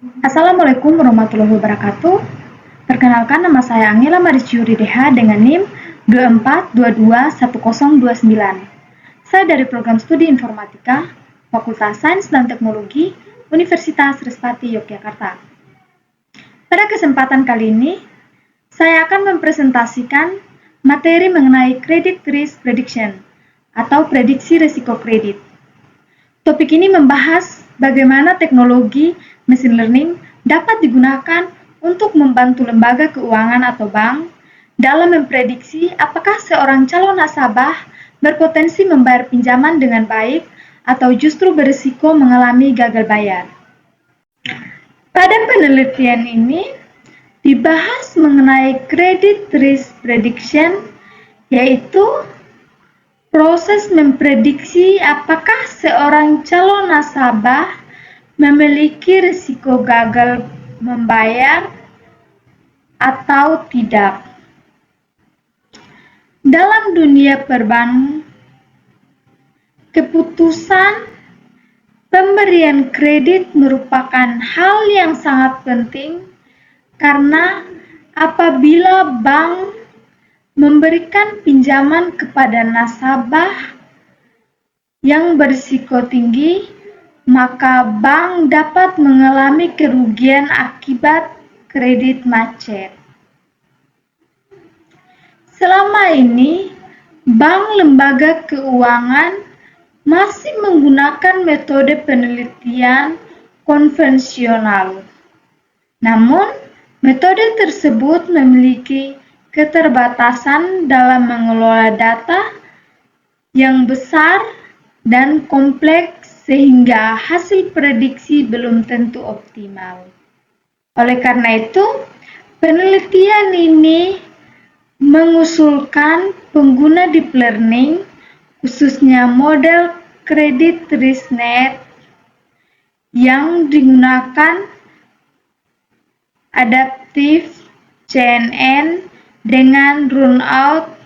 Assalamualaikum warahmatullahi wabarakatuh. Perkenalkan, nama saya Angela Mariciuri DH dengan NIM 24221029. Saya dari program studi informatika, Fakultas Sains dan Teknologi, Universitas Respati Yogyakarta. Pada kesempatan kali ini, saya akan mempresentasikan materi mengenai credit risk prediction atau prediksi risiko kredit. Topik ini membahas bagaimana teknologi machine learning dapat digunakan untuk membantu lembaga keuangan atau bank dalam memprediksi apakah seorang calon nasabah berpotensi membayar pinjaman dengan baik atau justru berisiko mengalami gagal bayar. Pada penelitian ini dibahas mengenai credit risk prediction, yaitu proses memprediksi apakah seorang calon nasabah memiliki risiko gagal membayar atau tidak. Dalam dunia perbankan, keputusan pemberian kredit merupakan hal yang sangat penting karena apabila bank memberikan pinjaman kepada nasabah yang berisiko tinggi, maka bank dapat mengalami kerugian akibat kredit macet. Selama ini, bank lembaga keuangan masih menggunakan metode penelitian konvensional. Namun, metode tersebut memiliki keterbatasan dalam mengelola data yang besar dan kompleks sehingga hasil prediksi belum tentu optimal. Oleh karena itu, penelitian ini mengusulkan pengguna deep learning, khususnya model credit risk net yang digunakan adaptive CNN dengan run-out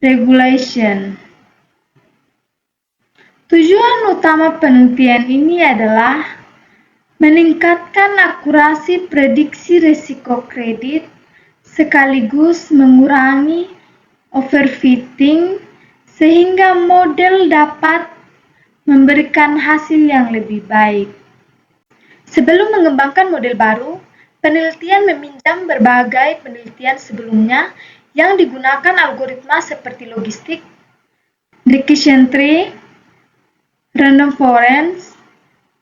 regulation. Tujuan utama penelitian ini adalah meningkatkan akurasi prediksi risiko kredit sekaligus mengurangi overfitting sehingga model dapat memberikan hasil yang lebih baik. Sebelum mengembangkan model baru, penelitian meminjam berbagai penelitian sebelumnya yang digunakan algoritma seperti logistik, decision tree, random forest,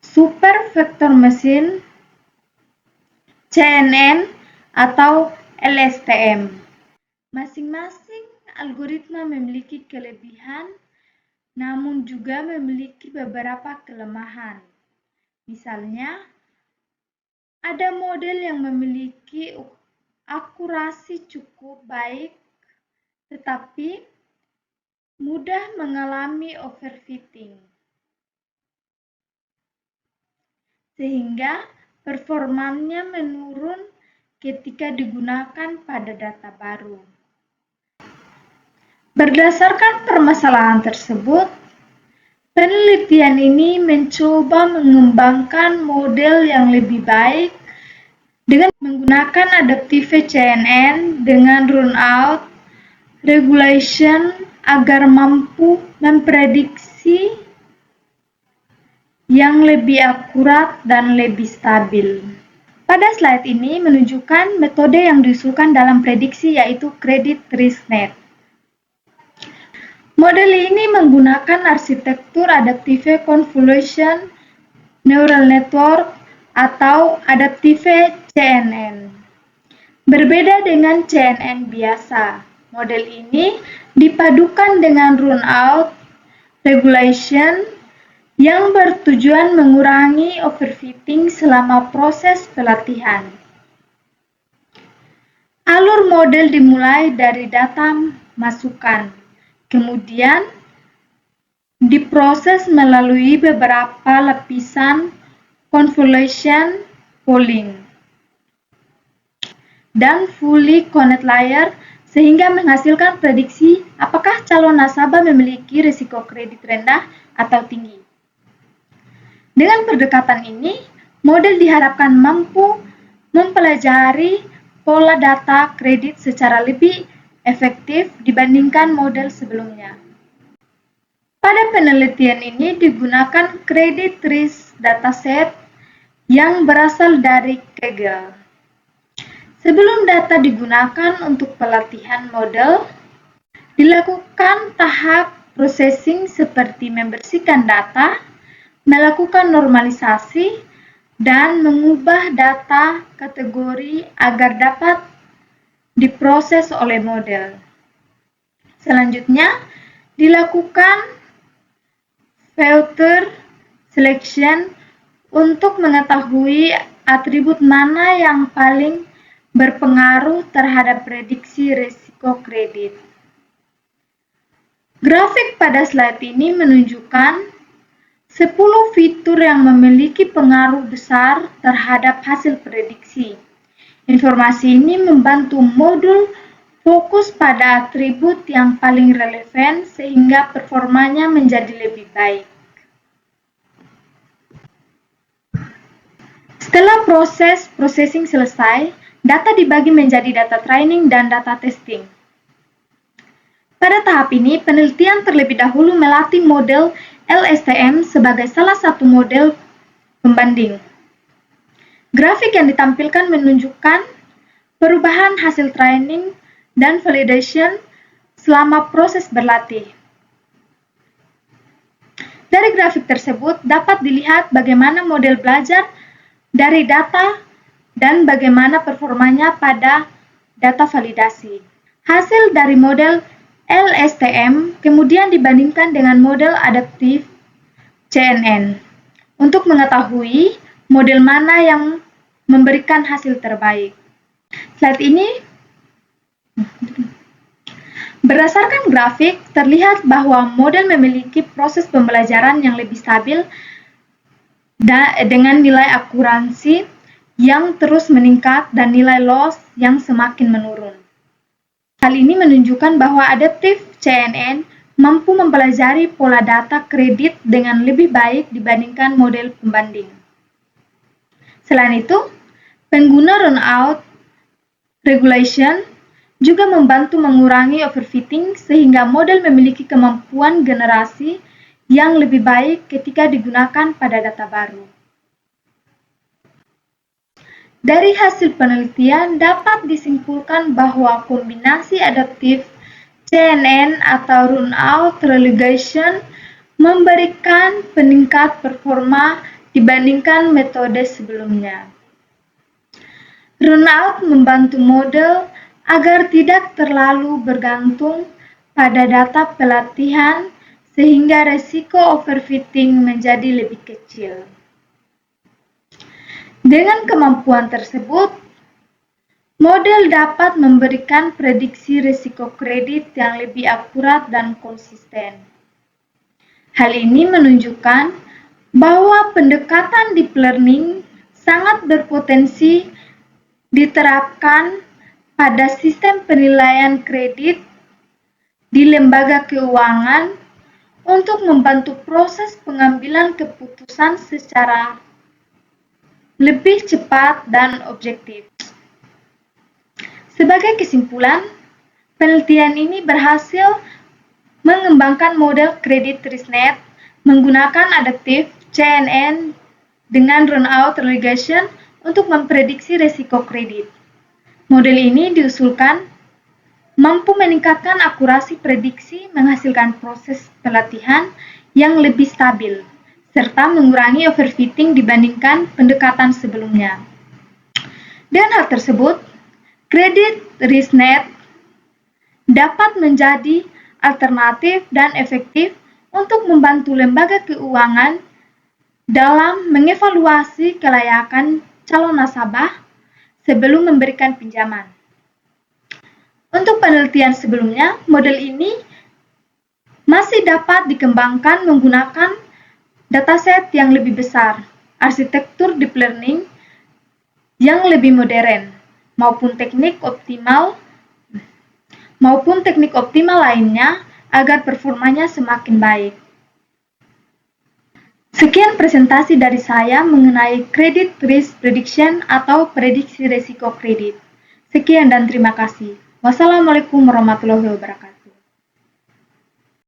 super vector machine, CNN, atau LSTM. Masing-masing algoritma memiliki kelebihan, namun juga memiliki beberapa kelemahan. Misalnya, ada model yang memiliki akurasi cukup baik, tetapi mudah mengalami overfitting, sehingga performanya menurun ketika digunakan pada data baru. Berdasarkan permasalahan tersebut, penelitian ini mencoba mengembangkan model yang lebih baik dengan menggunakan adaptive CNN dengan run-out regulation agar mampu memprediksi yang lebih akurat dan lebih stabil. Pada slide ini menunjukkan metode yang diusulkan dalam prediksi, yaitu credit risk net. Model ini menggunakan arsitektur adaptive convolution neural network atau adaptive CNN. Berbeda dengan CNN biasa, model ini dipadukan dengan run-out regulation yang bertujuan mengurangi overfitting selama proses pelatihan. Alur model dimulai dari data masukan, kemudian diproses melalui beberapa lapisan convolution polling dan fully connect layer sehingga menghasilkan prediksi apakah calon nasabah memiliki risiko kredit rendah atau tinggi. Dengan pendekatan ini, model diharapkan mampu mempelajari pola data kredit secara lebih efektif dibandingkan model sebelumnya. Pada penelitian ini digunakan credit risk dataset yang berasal dari Kaggle. Sebelum data digunakan untuk pelatihan model, dilakukan tahap processing seperti membersihkan data, melakukan normalisasi, dan mengubah data kategori agar dapat diproses oleh model. Selanjutnya, dilakukan filter selection untuk mengetahui atribut mana yang paling berpengaruh terhadap prediksi risiko kredit. Grafik pada slide ini menunjukkan 10 fitur yang memiliki pengaruh besar terhadap hasil prediksi. Informasi ini membantu modul fokus pada atribut yang paling relevan sehingga performanya menjadi lebih baik. Setelah proses processing selesai, data dibagi menjadi data training dan data testing. Pada tahap ini, penelitian terlebih dahulu melatih model LSTM sebagai salah satu model pembanding. Grafik yang ditampilkan menunjukkan perubahan hasil training dan validation selama proses berlatih. Dari grafik tersebut dapat dilihat bagaimana model belajar dari data dan bagaimana performanya pada data validasi. Hasil dari model LSTM kemudian dibandingkan dengan model adaptif CNN untuk mengetahui model mana yang memberikan hasil terbaik. Slide ini berdasarkan grafik terlihat bahwa model memiliki proses pembelajaran yang lebih stabil dengan nilai akuransi yang terus meningkat dan nilai loss yang semakin menurun. Hal ini menunjukkan bahwa adaptif CNN mampu mempelajari pola data kredit dengan lebih baik dibandingkan model pembanding. Selain itu, pengguna runout regulation juga membantu mengurangi overfitting sehingga model memiliki kemampuan generasi yang lebih baik ketika digunakan pada data baru. Dari hasil penelitian dapat disimpulkan bahwa kombinasi adaptif CNN atau runout relegation memberikan peningkat performa dibandingkan metode sebelumnya. Runout membantu model agar tidak terlalu bergantung pada data pelatihan sehingga resiko overfitting menjadi lebih kecil. Dengan kemampuan tersebut, model dapat memberikan prediksi risiko kredit yang lebih akurat dan konsisten. Hal ini menunjukkan bahwa pendekatan deep learning sangat berpotensi diterapkan pada sistem penilaian kredit di lembaga keuangan untuk membantu proses pengambilan keputusan secara lebih cepat dan objektif. Sebagai kesimpulan, penelitian ini berhasil mengembangkan model kredit RiskNet menggunakan adaptif CNN dengan runout relegation untuk memprediksi risiko kredit. Model ini diusulkan mampu meningkatkan akurasi prediksi, menghasilkan proses pelatihan yang lebih stabil, serta mengurangi overfitting dibandingkan pendekatan sebelumnya. Dengan hal tersebut, kredit RiskNet dapat menjadi alternatif dan efektif untuk membantu lembaga keuangan dalam mengevaluasi kelayakan calon nasabah sebelum memberikan pinjaman. Untuk penelitian sebelumnya, model ini masih dapat dikembangkan menggunakan dataset yang lebih besar, arsitektur deep learning yang lebih modern, maupun teknik optimal lainnya agar performanya semakin baik. Sekian presentasi dari saya mengenai credit risk prediction atau prediksi risiko kredit. Sekian dan terima kasih. Wassalamualaikum warahmatullahi wabarakatuh.